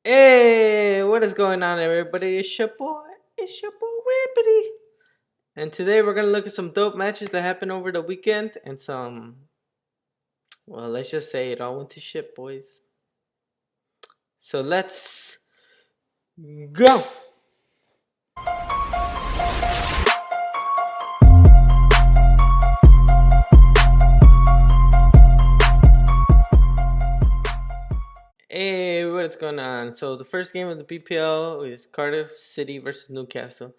Hey, what is going on, everybody? It's your boy Ribbity, and today we're gonna look at some dope matches that happened over the weekend, and well, let's just say it all went to shit, boys. So let's go. Hey, what's going on? So the first game of the BPL is Cardiff City versus Newcastle.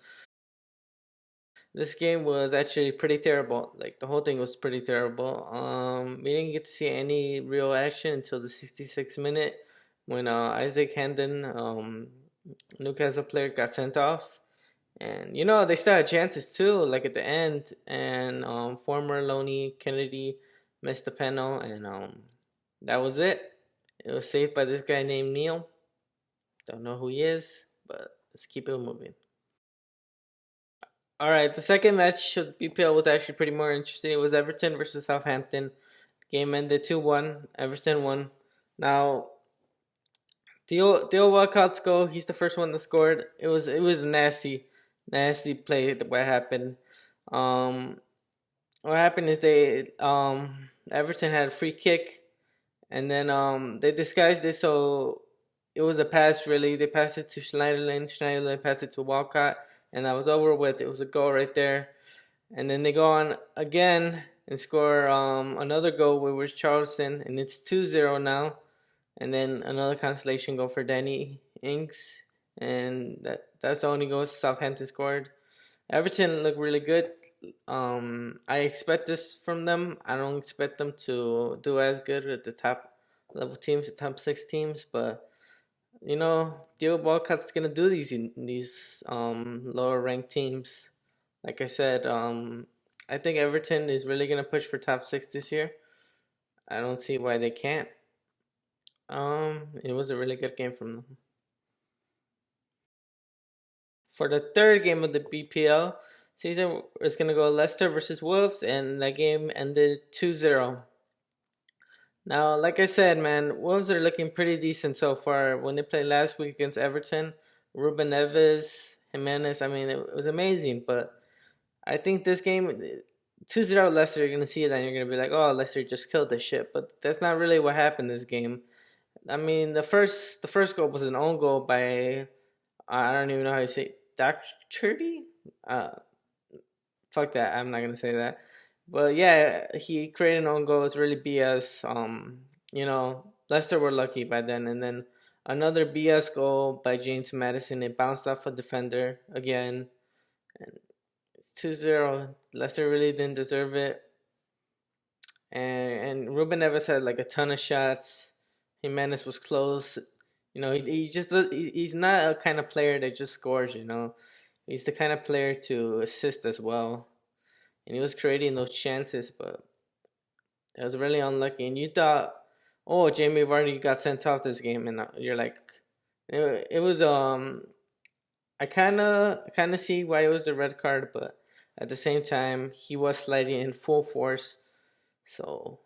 This game was actually pretty terrible. Like the whole thing was pretty terrible. We didn't get to see any real action until the 66th minute when Isaac Hendon, Newcastle player, got sent off. And they still had chances too, like at the end. And former Loney Kennedy missed the penalty, and that was it. It was saved by this guy named Neil. Don't know who he is, but let's keep it moving. All right, the second match of the BPL was actually pretty more interesting. It was Everton versus Southampton. Game ended 2-1. Everton won. Now, Theo Walcott's goal, he's the first one that scored. It was a nasty play what happened. Um, what happened is Everton had a free kick, and then they disguised it so it was a pass. Really, they passed it to Schneiderlin. Schneiderlin passed it to Walcott, and that was over with. It was a goal right there. And then they go on again and score another goal with Charleston, and it's 2-0 now. And then another consolation goal for Danny Inks, and that's the only goal Southampton scored. Everton looked really good. I expect this from them. I don't expect them to do as good at the top level teams, the top six teams, but Theo Walcott's gonna do these lower ranked teams. Like I said, I think Everton is really gonna push for top six this year. I don't see why they can't. It was a really good game from them. For the third game of the BPL season, it's gonna go Leicester versus Wolves, and that game ended 2-0. Now, like I said, man, Wolves are looking pretty decent so far. When they played last week against Everton, Ruben Neves, Jimenez, I mean, it was amazing. But I think this game, 2-0 Leicester, you're going to see it and you're going to be like, oh, Leicester just killed the shit. But that's not really what happened this game. I mean, the first goal was an own goal by, I don't even know how you say it, Churdy? Uh, Fuck that, I'm not going to say that. But yeah, he created an own goal. It's really BS. Leicester were lucky by then, and then another BS goal by James Madison. It bounced off a defender again, and it's 2-0. Leicester really didn't deserve it, and Ruben Neves had like a ton of shots. Jimenez was close. He's not a kind of player that just scores. He's the kind of player to assist as well, and he was creating those chances, but it was really unlucky. And you thought, oh, Jamie Vardy got sent off this game, and you're like, it was I kind of see why it was a red card, but at the same time, he was sliding in full force, so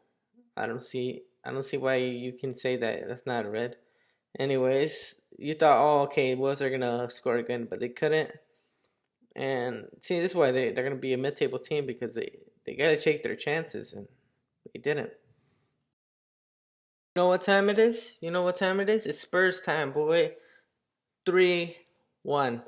I don't see why you can say that that's not a red. Anyways, you thought, oh, okay, Wolves are gonna score again, but they couldn't. And see, this is why they're gonna be a mid-table team, because they gotta take their chances, and they didn't. You know what time it is? You know what time it is? It's Spurs time, boy. 3-1.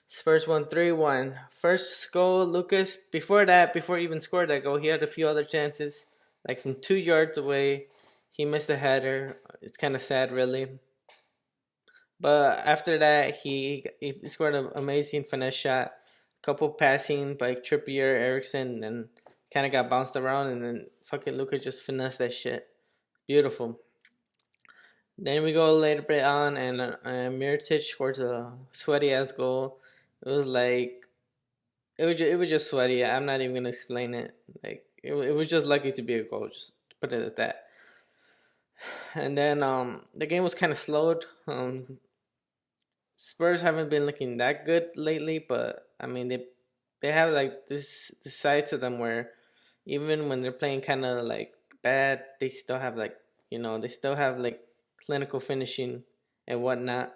Spurs won 3-1. First goal, Lucas. Before he even scored that goal, he had a few other chances. Like from 2 yards away, he missed a header. It's kind of sad, really. But after that, he scored an amazing finesse shot. Couple passing by Trippier, Eriksson, and kind of got bounced around, and then fucking Lucas just finessed that shit. Beautiful. Then we go a little bit on, and Mirotic scores a sweaty ass goal. It was like it was just sweaty. I'm not even gonna explain it. Like it was just lucky to be a goal. Just put it at that. And then the game was kind of slowed. Spurs haven't been looking that good lately, but I mean they have like this side to them where even when they're playing kind of like bad, they still have like clinical finishing and whatnot.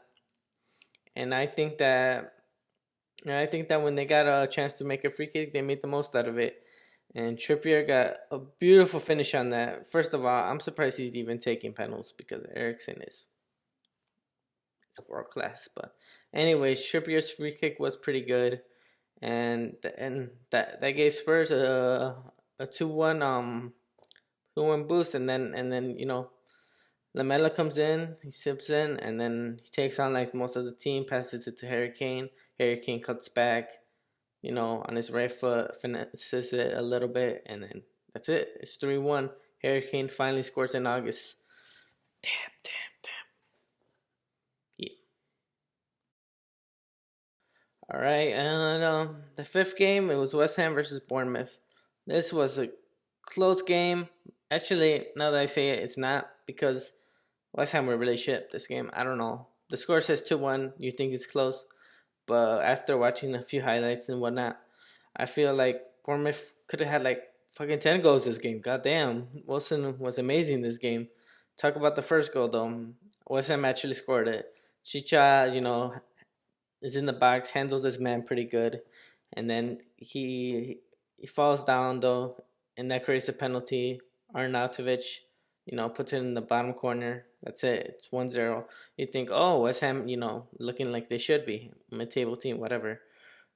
and I think that when they got a chance to make a free kick, they made the most out of it. And Trippier got a beautiful finish on that. First of all, I'm surprised he's even taking penalties because Ericsson is world class. But anyways, Trippier's free kick was pretty good, and that gave Spurs a 2-1 boost, and then Lamela comes in, he sips in, and then he takes on like most of the team, passes it to Harry Kane. Harry Kane cuts back, on his right foot, finesses it a little bit, and then that's it. It's 3-1. Harry Kane finally scores in August. Damn. Yeah. All right, and the fifth game, it was West Ham versus Bournemouth. This was a close game. Actually, now that I say it, it's not because West Ham were really shit this game. I don't know. The score says 2-1. You think it's close, but after watching a few highlights and whatnot, I feel like Bournemouth could have had like fucking 10 goals this game. Goddamn. Wilson was amazing this game. Talk about the first goal though. West Ham actually scored it. Chicha, is in the box, handles his man pretty good, and then he falls down though, and that creates a penalty. Arnautovic, puts it in the bottom corner. That's it. It's 1-0. You think, oh, West Ham, looking like they should be mid-table team, whatever.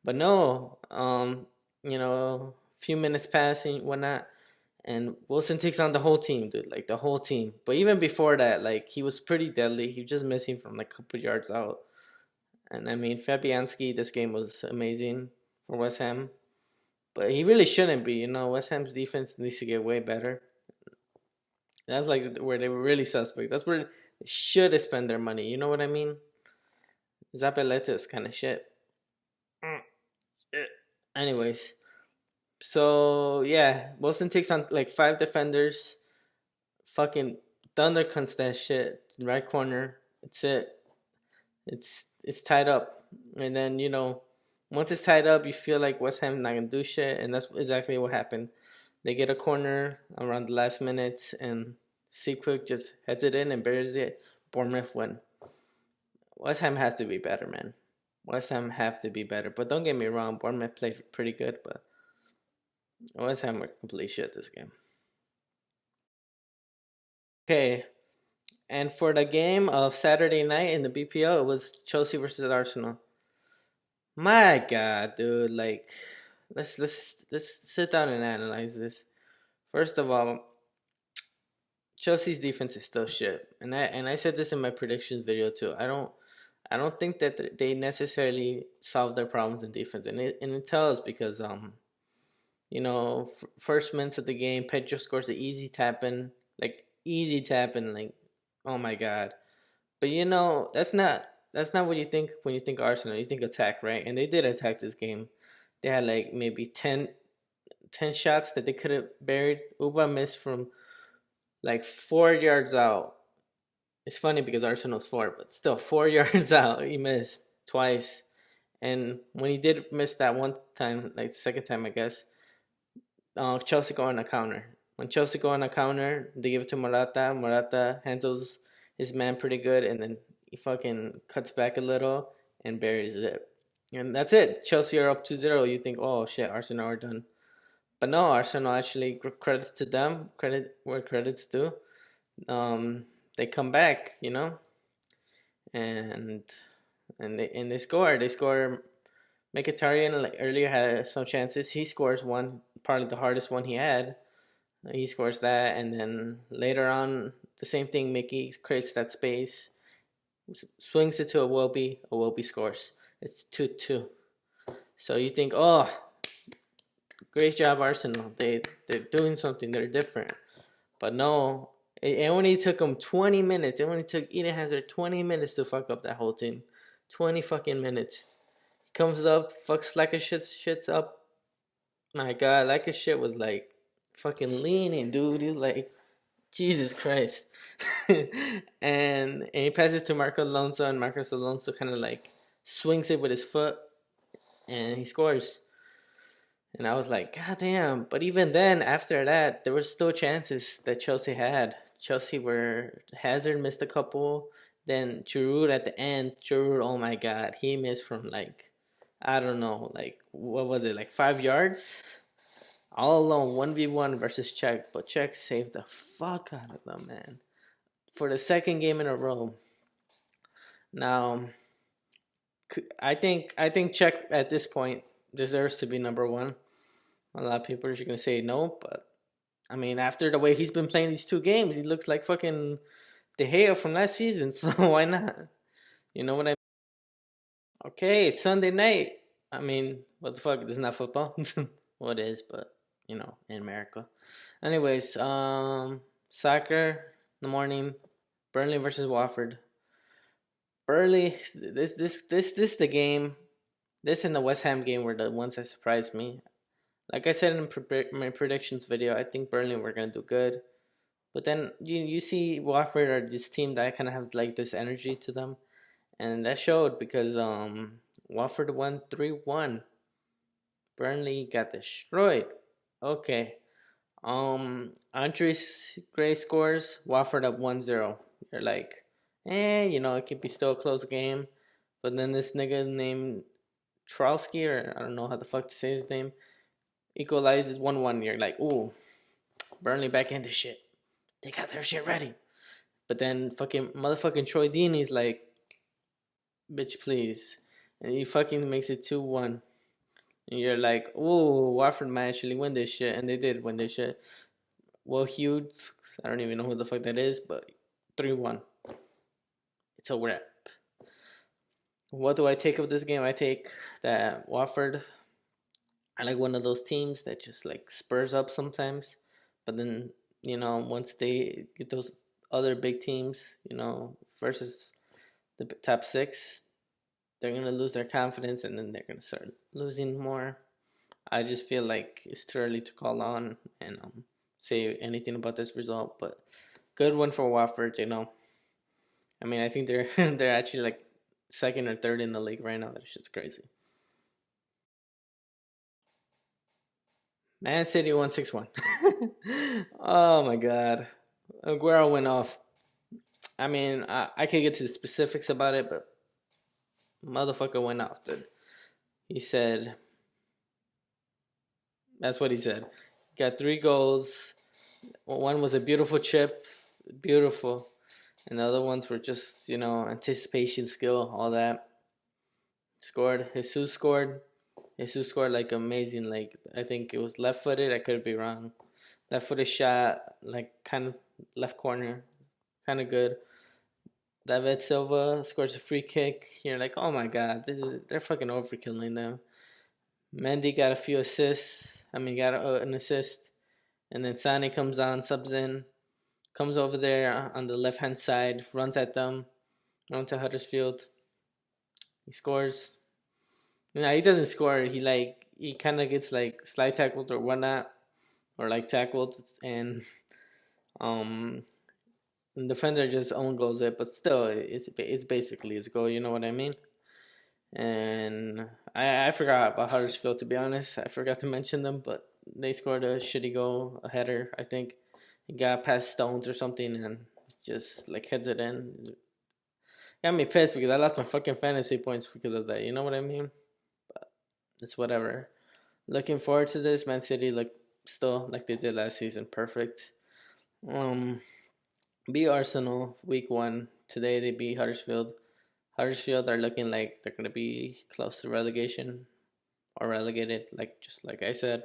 But no, few minutes pass and whatnot, and Wilson takes on the whole team, dude, like the whole team. But even before that, like he was pretty deadly. He was just missing from like a couple yards out. And I mean, Fabianski, this game was amazing for West Ham, but he really shouldn't be. West Ham's defense needs to get way better. That's like where they were really suspect. That's where they should have spent their money. You know what I mean? Zapeleta is kind of shit. Anyways, so yeah, Wilson takes on like 5 defenders. Fucking Thunder cunts that shit. Right corner. It's it. It's tied up, and then once it's tied up, you feel like West Ham not gonna do shit, and that's exactly what happened. They get a corner around the last minute, and Seaquick just heads it in and buries it. Bournemouth win. West Ham has to be better, man. West Ham have to be better, but don't get me wrong, Bournemouth played pretty good, but West Ham were complete shit this game. Okay, and for the game of Saturday night in the BPO, it was Chelsea versus Arsenal. My God, dude! Like, let's sit down and analyze this. First of all, Chelsea's defense is still shit, and I said this in my predictions video too. I don't think that they necessarily solve their problems in defense, and it tells because first minutes of the game, Pedro scores an easy tap in, like oh my God. But that's not what you think when you think Arsenal. You think attack, right? And they did attack this game. They had like maybe 10 shots that they could have buried. Uba missed from like 4 yards out. It's funny because Arsenal's 4, but still 4 yards out. He missed twice. And when he did miss that one time, like the second time, I guess, Chelsea go on a counter. When Chelsea go on a counter, they give it to Morata. Morata handles his man pretty good, and then he fucking cuts back a little and buries it. And that's it. Chelsea are up 2-0. You think, oh shit, Arsenal are done. But no, Arsenal actually, credits to them. Credit where credit's due. They come back, and they score. They score. Mkhitaryan like earlier had some chances. He scores one, probably the hardest one he had. He scores that, and then later on, the same thing. Mickey creates that space, swings it to a Iwobi scores. It's 2-2. So you think, oh, great job, Arsenal. They're doing something. They're different. But no, it only took them 20 minutes. It only took Eden Hazard 20 minutes to fuck up that whole team. 20 fucking minutes. He comes up, fucks like a shit's up. My God, like a shit was like fucking leaning, dude. He's like, Jesus Christ. and he passes to Marco Alonso, and Marcos Alonso kind of like swings it with his foot, and he scores. And I was like, God damn. But even then, after that, there were still chances that Chelsea had. Hazard missed a couple. Then Giroud at the end, Giroud, oh my god, he missed from like, I don't know, like what was it, like 5 yards? All alone, 1v1 versus Czech, but Czech saved the fuck out of them, man. For the second game in a row. Now, I think Czech at this point deserves to be number one. A lot of people are gonna say no, but I mean, after the way he's been playing these two games, he looks like fucking De Gea from last season. So why not? You know what I mean? Okay, it's Sunday night. I mean, what the fuck? This is not football. Well, it is, but in America. Anyways, soccer in the morning. Burnley versus Watford. Burnley. This the game. This and the West Ham game were the ones that surprised me. Like I said in my predictions video, I think Burnley were gonna do good. But then you see Watford are this team that kind of has like this energy to them, and that showed because Watford won 3-1. Burnley got destroyed. Okay. Andres Gray scores. Watford up 1-0. You're like, it could be still a close game. But then this nigga named Trowski, or I don't know how the fuck to say his name, equalizes 1-1. You're like, ooh, Burnley back into shit. They got their shit ready. But then fucking motherfucking Troy Deeney's like, bitch, please. And he fucking makes it 2-1. And you're like, ooh, Watford might actually win this shit. And they did win this shit. Will Hughes, I don't even know who the fuck that is, but 3-1. It's a wrap. What do I take of this game? I take that Watford are like one of those teams that just like spurs up sometimes. But then, once they get those other big teams, versus the top six, they're going to lose their confidence and then they're going to start losing more. I just feel like it's too early to call on and say anything about this result, but good one for Watford, I mean, I think they're they're actually like second or third in the league right now. That shit's crazy. Man City won 6-1. Oh my god. Aguero went off. I mean, I could get to the specifics about it, but motherfucker went off, dude. He said, that's what he said. Got 3 goals. One was a beautiful chip, beautiful. And the other ones were just, anticipation, skill, all that. Scored. Jesus scored. Jesus scored like amazing. Like, I think it was left footed. I could be wrong. Left footed shot, like kind of left corner. Kind of good. David Silva scores a free kick. You're like, oh my god, they're fucking overkilling them. Mendy got a few assists. I mean, got an assist. And then Sane comes on, subs in. Comes over there on the left-hand side, runs at them, onto Huddersfield. He scores. No, he doesn't score. He kind of gets like slide tackled or whatnot, or like tackled, and the defender just own goals it. But still, it's basically his goal. You know what I mean? And I forgot about Huddersfield, to be honest. I forgot to mention them, but they scored a shitty goal, a header, I think. He got past Stones or something and just like heads it in. Got me pissed because I lost my fucking fantasy points because of that. You know what I mean? But it's whatever. Looking forward to this. Man City look still like they did last season. Perfect. Beat Arsenal week 1. Today they beat Huddersfield. Huddersfield are looking like they're gonna be close to relegation or relegated, just like I said.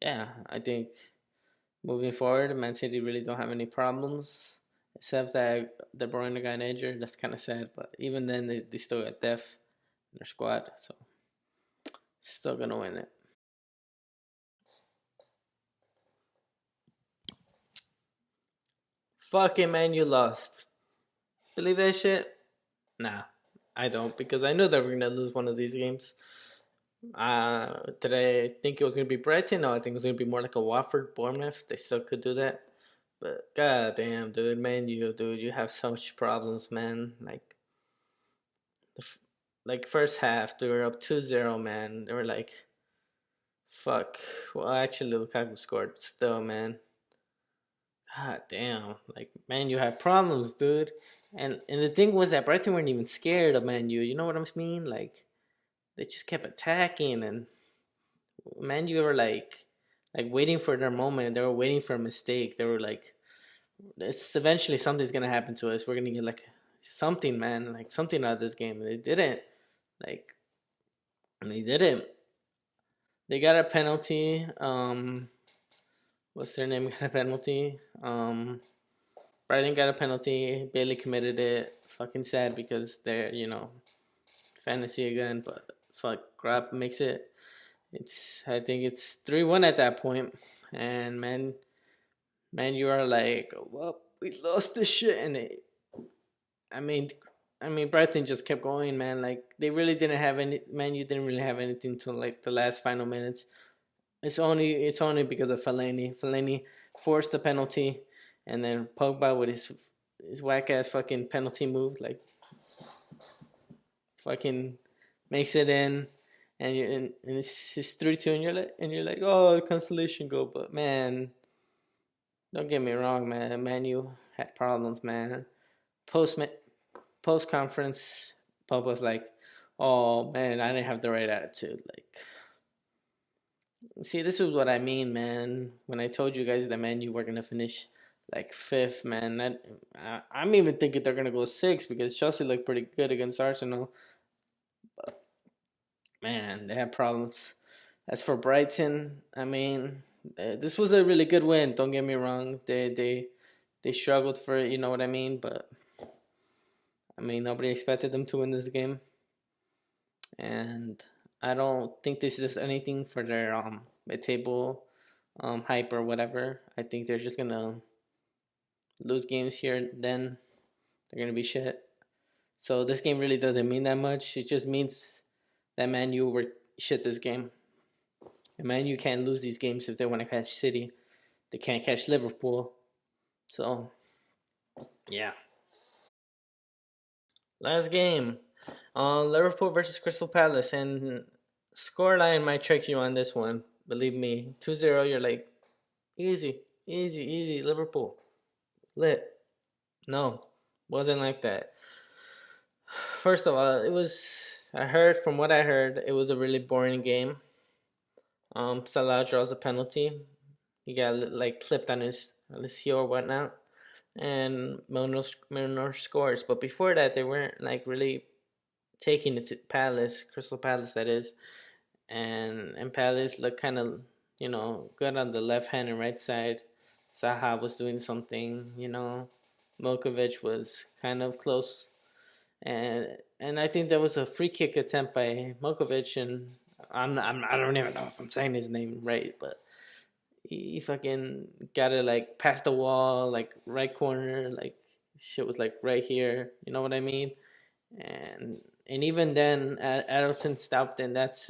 Yeah, I think moving forward, Man City really don't have any problems, except that De Bruyne got injured. That's kind of sad, but even then, they still got depth in their squad, so still gonna win it. Fucking man, you lost. Believe that shit? Nah, I don't, because I knew they were gonna lose one of these games. Did I think it was gonna be Brighton? No, I think it was gonna be more like a Watford, Bournemouth. They still could do that, but god damn, dude, man, you have so much problems, man. Like first half, they were up 2-0, man. They were like, fuck. Well, actually, Lukaku scored, but still, man. Ah, damn. Like, man, you had problems, dude. And the thing was that Brighton weren't even scared of Man U. You know what I mean? Like, they just kept attacking, and Man U were like waiting for their moment. They were waiting for a mistake. They were like, "It's eventually something's gonna happen to us. We're gonna get like something, man, like something out of this game." And they didn't. Like, they didn't. They got a penalty. What's their name? Got a penalty. Brighton got a penalty. Bailey committed it. Fucking sad because they're fantasy again, but fuck, Grab makes it. I think it's 3-1 at that point, and man, you are like, well, we lost this shit, and I mean, Brighton just kept going, man. Like they really didn't have any. Man, you didn't really have anything till like the last final minutes. It's only because of Fellaini. Fellaini forced the penalty, and then Pogba with his whack ass fucking penalty move, like fucking makes it in, and it's 3-2, and you're like, oh, consolation goal, but man, don't get me wrong, man. Manu had problems, man. Post post conference, Pub was like, "Oh man, I didn't have the right attitude." Like, see, this is what I mean, man. When I told you guys that man, you were gonna finish like fifth, man. I'm even thinking they're gonna go sixth because Chelsea looked pretty good against Arsenal. But man, they had problems. As for Brighton, I mean, this was a really good win. Don't get me wrong. They struggled for it, you know what I mean. But I mean, nobody expected them to win this game, and I don't think this is anything for their mid-table hype or whatever. I think they're just gonna lose games here. Then they're gonna be shit. So this game really doesn't mean that much. It just means that Man U were shit this game. And Man U can't lose these games if they want to catch City. They can't catch Liverpool. So yeah. Last game. Liverpool versus Crystal Palace, and scoreline might trick you on this one. Believe me, 2-0. You're like, easy, easy, easy. Liverpool, lit. No, wasn't like that. First of all, it was. I heard from what I heard, it was a really boring game. Salah draws a penalty. He got like clipped on his heel or whatnot, and Milner scores. But before that, they weren't like really taking it to Palace, Crystal Palace, that is, and Palace looked kind of good on the left hand and right side. Saha was doing something, Milkovic was kind of close, and I think there was a free kick attempt by Milkovic, and I don't even know if I'm saying his name right, but he fucking got it like past the wall, like right corner, like shit was like right here, you know what I mean? And even then, Adelson stopped, and that's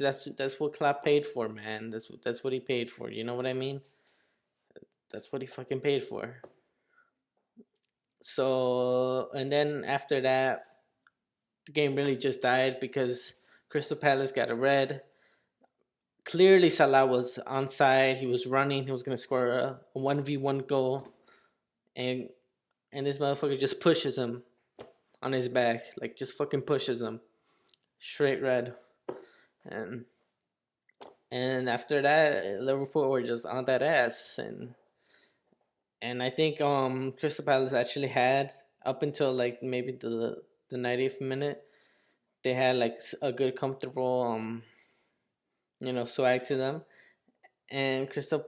what Klopp paid for, man. That's what he paid for. You know what I mean? That's what he fucking paid for. So, and then after that, the game really just died because Crystal Palace got a red. Clearly, Salah was onside. He was running. He was gonna score a 1v1 goal, and this motherfucker just pushes him on his back, like just fucking pushes him straight red, and after that, Liverpool were just on that ass, and I think Crystal Palace actually had up until like maybe the 90th minute, they had like a good comfortable swag to them, and Crystal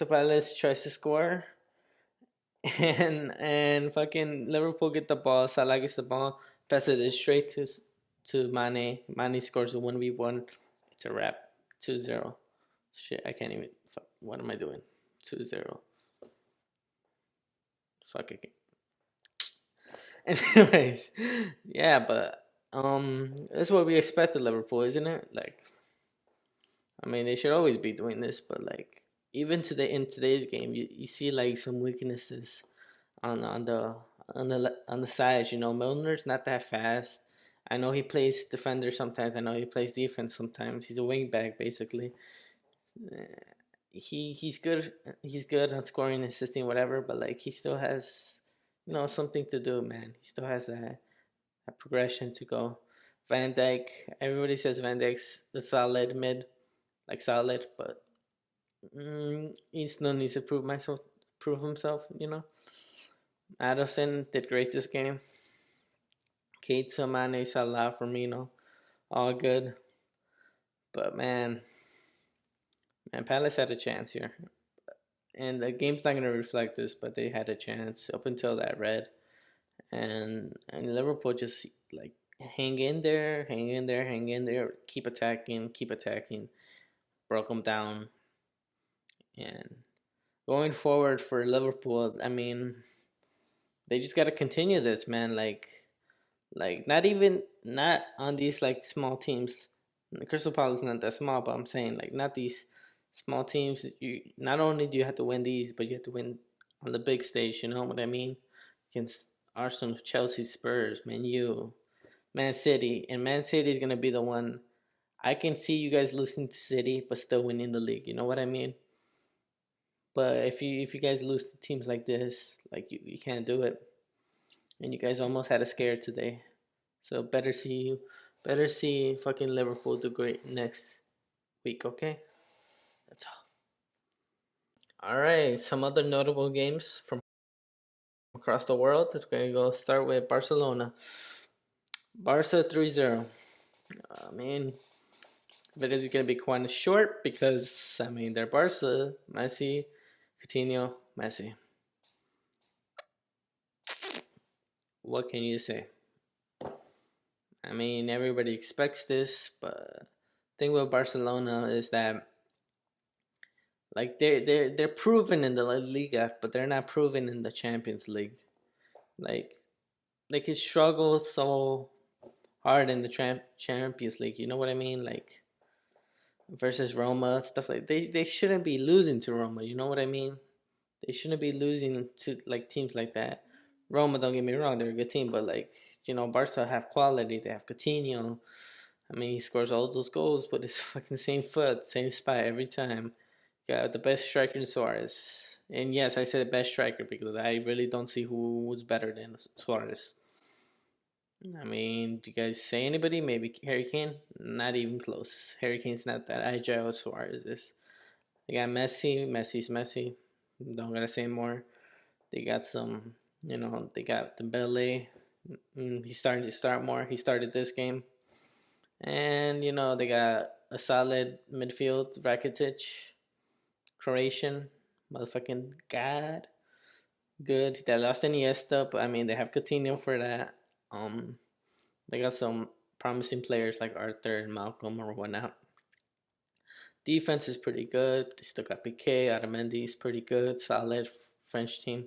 Palace tries to score, and fucking Liverpool get the ball, Salah gets the ball, passes it straight to Mane. Mane scores a 1v1. It's a wrap. 2-0. Shit, I can't even. Fuck, what am I doing? 2-0. Fuck it. Anyways, yeah, but that's what we expect of Liverpool, isn't it? Like, I mean, they should always be doing this, but like, even in today's game, you see like some weaknesses on the sides. Milner's not that fast. I know he plays defender sometimes. I know he plays defense sometimes. He's a wing back basically. he's good. He's good on scoring, assisting, whatever. But like he still has, something to do, man. He still has that progression to go. Van Dyke. Everybody says Van Dyke's the solid mid, like solid, but he still needs to prove himself. Addison did great this game. Kate, Mane, Salah, Firmino, all good. But man, Palace had a chance here. And the game's not going to reflect this, but they had a chance up until that red. And Liverpool just like hang in there, hang in there, hang in there, keep attacking, keep attacking, broke them down. And going forward for Liverpool, I mean, they just got to continue this, man. Like not on these like small teams. Crystal Palace is not that small, but I'm saying like not these small teams. You not only do you have to win these, but you have to win on the big stage. You know what I mean? Against Arsenal, Chelsea, Spurs, Man U, Man City, and Man City is gonna be the one. I can see you guys losing to City, but still winning the league. You know what I mean? But if you guys lose to teams like this, like you can't do it. And you guys almost had a scare today. So better see fucking Liverpool do great next week, okay? That's all. All right, some other notable games from across the world. We're gonna go start with Barcelona. Barca 3-0. I mean, the video is gonna be quite short because I mean they're Barca, Messi, Coutinho, Messi. What can you say? I mean, everybody expects this, but the thing with Barcelona is that like they're proven in the La Liga, but they're not proven in the Champions League. Like they could struggle so hard in the Champions League. You know what I mean? Like versus Roma, stuff like they shouldn't be losing to Roma. You know what I mean? They shouldn't be losing to like teams like that. Roma, don't get me wrong, they're a good team, but like Barca have quality. They have Coutinho. I mean, he scores all those goals, but it's fucking same foot, same spot every time. Got the best striker in Suarez. And yes, I said best striker because I really don't see who was better than Suarez. I mean, do you guys say anybody? Maybe Harry Kane? Not even close. Harry Kane's not that agile as Suarez is. They got Messi. Messi's Messi. Don't gotta say more. They got some, they got Dembele. He's starting to start more. He started this game. And, they got a solid midfield. Rakitic. Croatian. Motherfucking God. Good. They lost Iniesta, but I mean, they have Coutinho for that. They got some promising players like Arthur and Malcolm or whatnot. Defense is pretty good. They still got Piqué, Otamendi is pretty good, solid French team.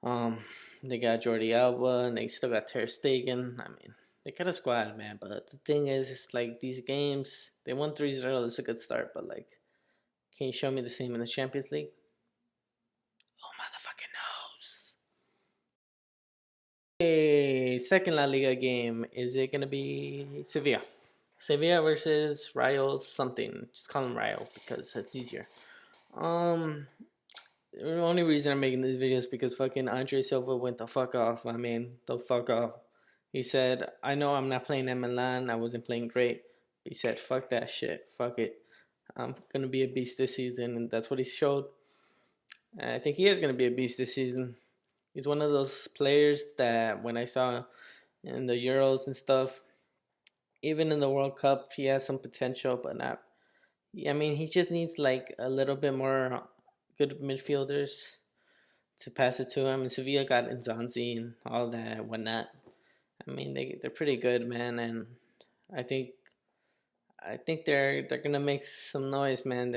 They got Jordi Alba and they still got Ter Stegen. I mean, they got a squad, man. But the thing is, it's like these games, they won 3-0. It's a good start, but like, can you show me the same in the Champions League? Oh, motherfucking knows. Hey, second La Liga game. Is it gonna be Sevilla? Sevilla versus Rayo something. Just call him Rayo because it's easier. The only reason I'm making this video is because fucking Andre Silva went the fuck off. I mean, the fuck off. He said, I know I'm not playing at Milan. I wasn't playing great. He said, fuck that shit. Fuck it. I'm going to be a beast this season. And that's what he showed. And I think he is going to be a beast this season. He's one of those players that when I saw in the Euros and stuff, even in the World Cup, he has some potential, but not. I mean, he just needs like a little bit more good midfielders to pass it to him. And Sevilla got Nzonzi and all that and whatnot. I mean, they're pretty good, man, and I think they're gonna make some noise, man.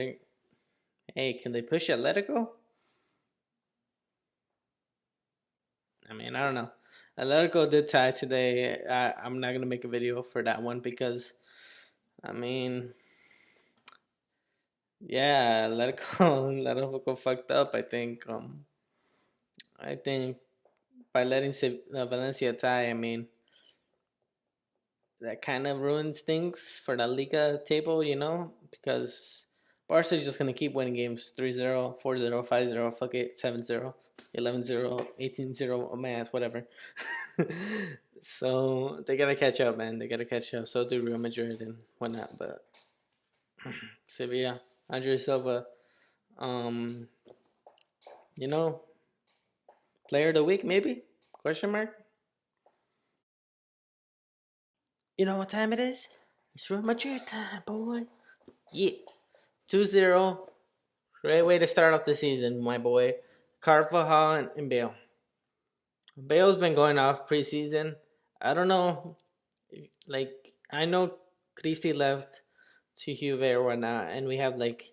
Hey, can they push Atletico? I mean, I don't know. Atletico did tie today. I'm not gonna make a video for that one because, I mean, yeah, Atletico fucked up. I think by letting Valencia tie, I mean, that kind of ruins things for the Liga table, because Barca's just gonna keep winning games 3-0, 4-0, 5-0, fuck it, 7-0, 11-0, 18-0, oh man, whatever. So they gotta catch up, man. They gotta catch up. So do Real Madrid and whatnot. But Sevilla, Andre Silva, um, you know, player of the week maybe? Question mark. You know what time it is? It's Real Madrid time, boy. Yeah, 2-0. Great way to start off the season, my boy. Carvajal and Bale. Bale's been going off preseason. I don't know. Like, I know Christie left to Juve or whatnot, and we have, like,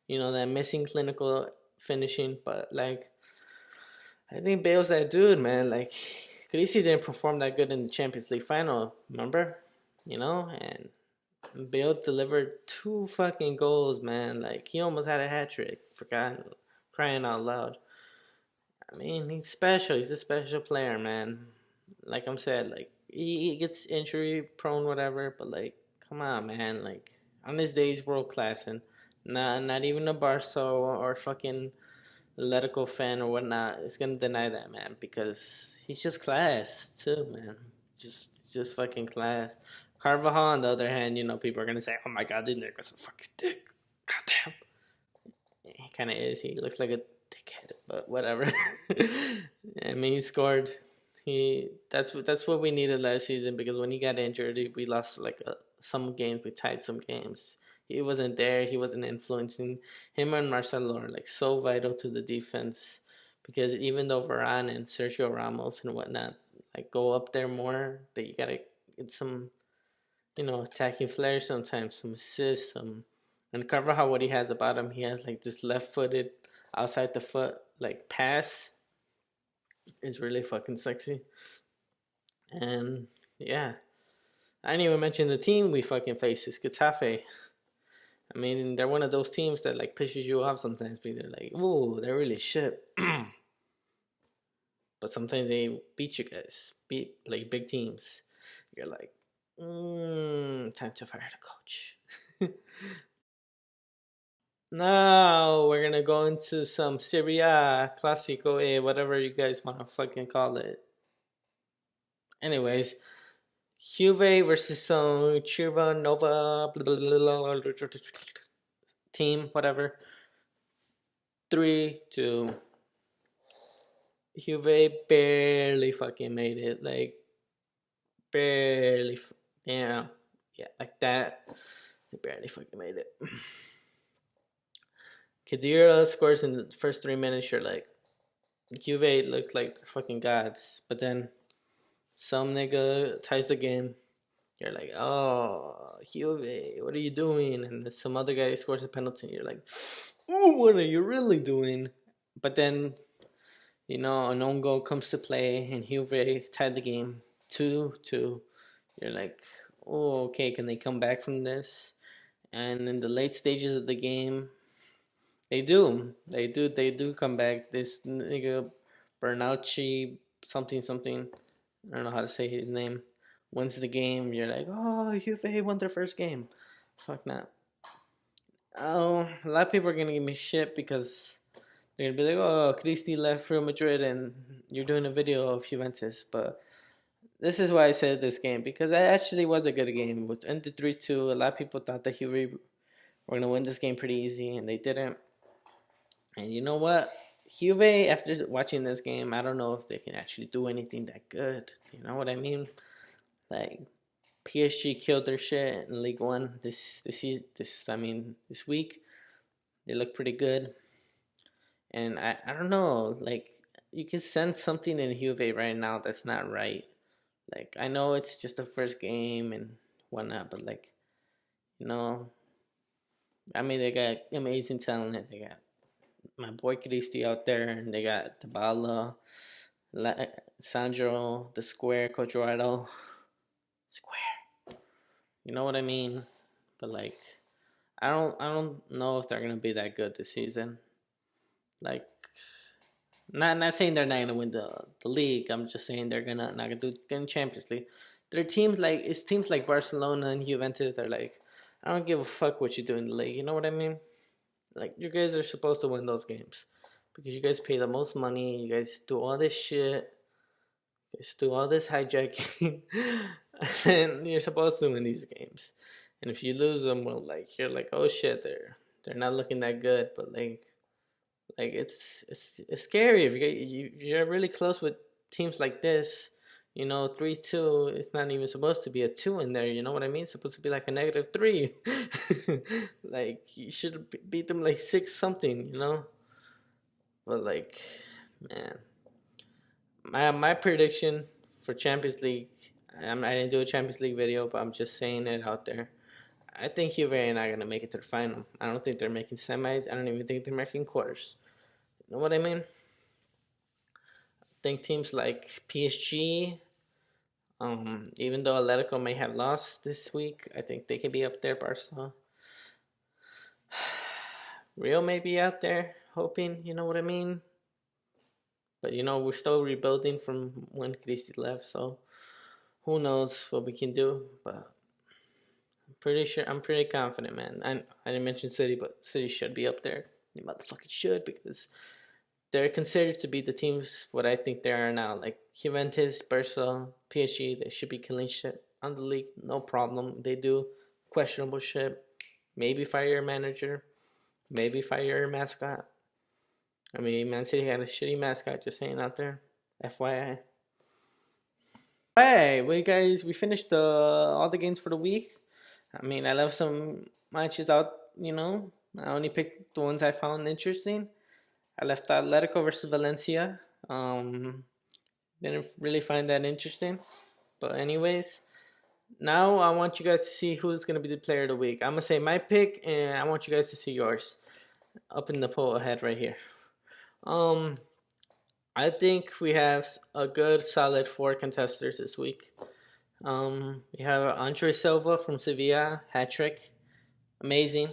that missing clinical finishing, but, like, I think Bale's that dude, man. Like, Christie didn't perform that good in the Champions League final, remember? And Bale delivered two fucking goals, man. Like, he almost had a hat trick. Forgot, crying out loud. I mean, he's special. He's a special player, man. Like I'm said, like he gets injury prone, whatever. But like, come on, man. Like on his day, he's world class, and not even a Barca or fucking Atletico fan or whatnot is gonna deny that, man, because he's just class too, man. Just fucking class. Carvajal, on the other hand, people are gonna say, "Oh my God, this nigga's a fucking dick." Goddamn. He kind of is. He looks like a dickhead, but whatever. I mean, he scored. That's what we needed last season, because when he got injured, we lost like some games. We tied some games. He wasn't there. He wasn't influencing. Him and Marcelo are like so vital to the defense, because even though Varane and Sergio Ramos and whatnot like go up there more, that you gotta get some attacking flair sometimes, some assists, some. And Carvajal, what he has about him, he has like this left-footed, outside the foot like pass. Is really fucking sexy. And yeah, I didn't even mention the team we fucking face is Getafe. I mean, they're one of those teams that like pisses you off sometimes, because they're like, "Ooh, they're really shit." But sometimes they beat you guys, beat like big teams. You're like, time to fire the coach. Now we're gonna go into some Serie A, Classico A, whatever you guys want to fucking call it. Anyways, Juve versus some Chirva Nova team, whatever. 3-2. Juve barely fucking made it, like barely. Yeah, like that. They barely fucking made it. Khedira scores in the first 3 minutes. You're like, Juve looks like they're fucking gods. But then some nigga ties the game. You're like, oh, Juve, what are you doing? And some other guy scores a penalty. You're like, ooh, what are you really doing? But then, an own goal comes to play, and Juve tied the game 2-2. You're like, oh, okay, can they come back from this? And in the late stages of the game, they do. They do come back. This nigga Bernaucci something. I don't know how to say his name. Wins the game. You're like, oh, Juve won their first game. Fuck that. Oh, a lot of people are gonna give me shit, because they're gonna be like, oh, Cristi left Real Madrid and you're doing a video of Juventus. But this is why I said this game, because it actually was a good game. It ended 3-2. A lot of people thought that Juve were gonna win this game pretty easy, and they didn't. And you know what? Juve, after watching this game, I don't know if they can actually do anything that good. You know what I mean? Like, PSG killed their shit in League One this week. They look pretty good. And I don't know, like, you can sense something in Juve right now that's not right. Like, I know it's just the first game and whatnot, but like, I mean, they got amazing talent. They got my boy Cristi out there, and they got Dybala, Sandro, the Square, Coach Eduardo. Square. You know what I mean? But like, I don't know if they're gonna be that good this season. Like, not saying they're not gonna win the league. I'm just saying they're not gonna do good in Champions League. Their teams like Barcelona and Juventus. They're like, I don't give a fuck what you do in the league. You know what I mean? Like, you guys are supposed to win those games because you guys pay the most money. You guys do all this shit. You guys do all this hijacking, and you're supposed to win these games. And if you lose them, well, like, you're like, oh shit, they're not looking that good. But like it's scary if you're really close with teams like this. 3-2. It's not even supposed to be a two in there. You know what I mean? It's supposed to be like a -3. Like, you should beat them like 6 something. But like, man, my prediction for Champions League. I didn't do a Champions League video, but I'm just saying it out there. I think Juve are not gonna make it to the final. I don't think they're making semis. I don't even think they're making quarters. You know what I mean? I think teams like PSG, even though Atletico may have lost this week, I think they can be up there. Barca, Real may be out there, hoping. You know what I mean? But we're still rebuilding from when Cristi left, so who knows what we can do? But I'm pretty confident, man. I didn't mention City, but City should be up there. They motherfucking should, because they're considered to be the teams what I think they are now. Like Juventus, Barca, PSG, they should be killing shit on the league, no problem. They do questionable shit. Maybe fire your manager. Maybe fire your mascot. I mean, Man City had a shitty mascot, just saying out there. FYI. Hey, we finished all the games for the week. I mean, I left some matches out, I only picked the ones I found interesting. I left Atletico versus Valencia. Didn't really find that interesting. But anyways, now I want you guys to see who's going to be the player of the week. I'm going to say my pick, and I want you guys to see yours. Up in the poll ahead right here. I think we have a good, solid 4 contesters this week. We have Andre Silva from Sevilla, hat-trick. Amazing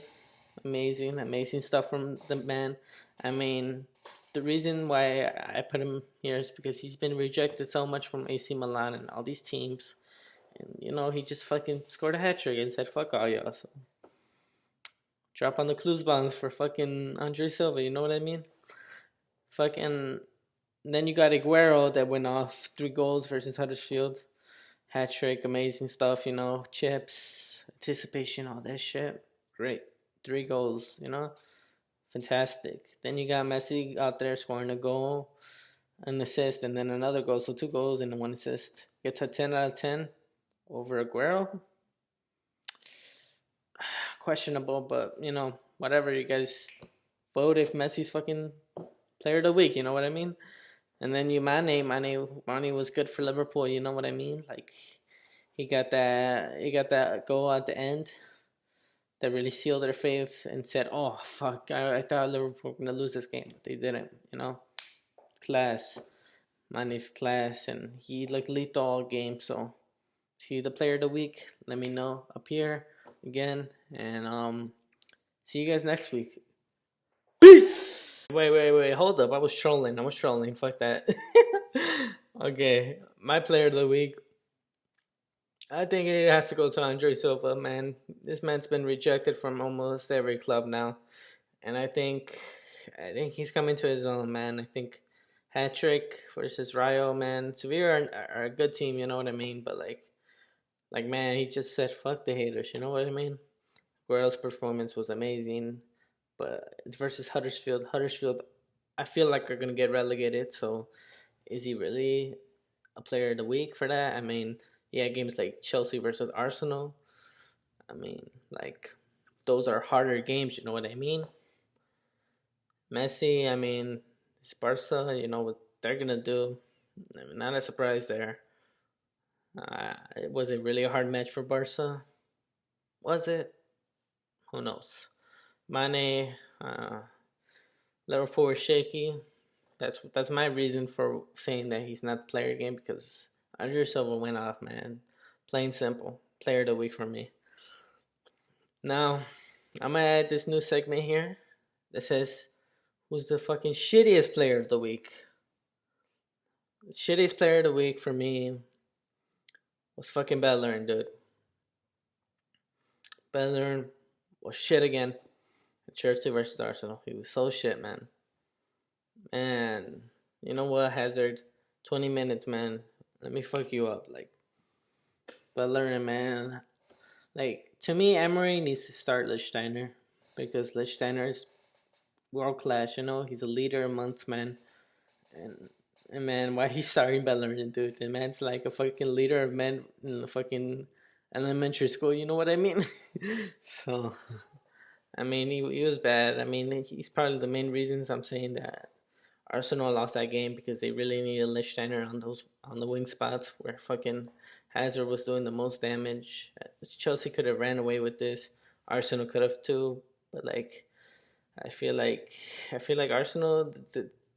stuff from the man. I mean, the reason why I put him here is because he's been rejected so much from AC Milan and all these teams. And, he just fucking scored a hat-trick and said, fuck all y'all. So, drop on the clues bonds for fucking Andre Silva, you know what I mean? Fucking... Then you got Aguero that went off 3 goals versus Huddersfield. Hat-trick, amazing stuff, chips, anticipation, all that shit. Great. 3 goals, fantastic. Then you got Messi out there scoring a goal, an assist, and then another goal. So 2 goals and 1 assist. Gets a 10 out of 10 over Aguero. Questionable, but, whatever. You guys vote if Messi's fucking player of the week, you know what I mean? And then Mane was good for Liverpool, you know what I mean? Like, he got that goal at the end that really sealed their fate and said, oh, fuck, I thought Liverpool were going to lose this game. They didn't, Class. Mane's class, and he looked lethal all game. So, see the player of the week. Let me know up here again. And see you guys next week. Peace! Wait, hold up. I was trolling. Fuck that. Okay, my player of the week. I think it has to go to Andre Silva, man. This man's been rejected from almost every club now. And I think he's coming to his own, man. I think hat-trick versus Rayo, man. Sevilla are a good team, you know what I mean? But like man, he just said fuck the haters, you know what I mean? Guerrero's performance was amazing. But it's versus Huddersfield. Huddersfield, I feel like are going to get relegated. So is he really a player of the week for that? I mean, yeah, games like Chelsea versus Arsenal. I mean, like, those are harder games, you know what I mean? Messi, I mean, it's Barca, you know what they're going to do. I mean, not a surprise there. Was it really a hard match for Barca? Was it? Who knows? Mane, Liverpool was shaky. That's my reason for saying that he's not player game, because Andre Silva went off, man. Plain simple. Player of the week for me. Now, I'm gonna add this new segment here that says, who's the fucking shittiest player of the week? The shittiest player of the week for me was fucking Bellerin, dude. Bellerin was shit again. Chelsea versus Arsenal. He was so shit, man. Man, you know what, Hazard? 20 minutes, man. Let me fuck you up. Like, Bellerin, man. Like, to me, Emery needs to start Lichtsteiner because Lichtsteiner is world class, you know? He's a leader amongst men. And man, why are you starting Bellerin, dude? The man's like a fucking leader of men in the fucking elementary school, you know what I mean? So, I mean, he was bad. I mean, he's probably the main reasons I'm saying that Arsenal lost that game because they really needed Lichtsteiner on the wing spots where fucking Hazard was doing the most damage. Chelsea could have ran away with this. Arsenal could have too, but like I feel like Arsenal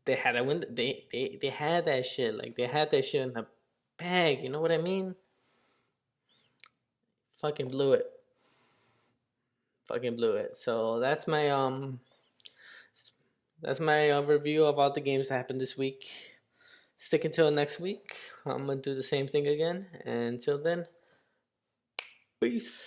they had to win. They had that shit. Like they had that shit in the bag. You know what I mean? Fucking blew it. Fucking blew it. So that's my review of all the games that happened this week. Stick until next week. I'm gonna do the same thing again. And until then, peace.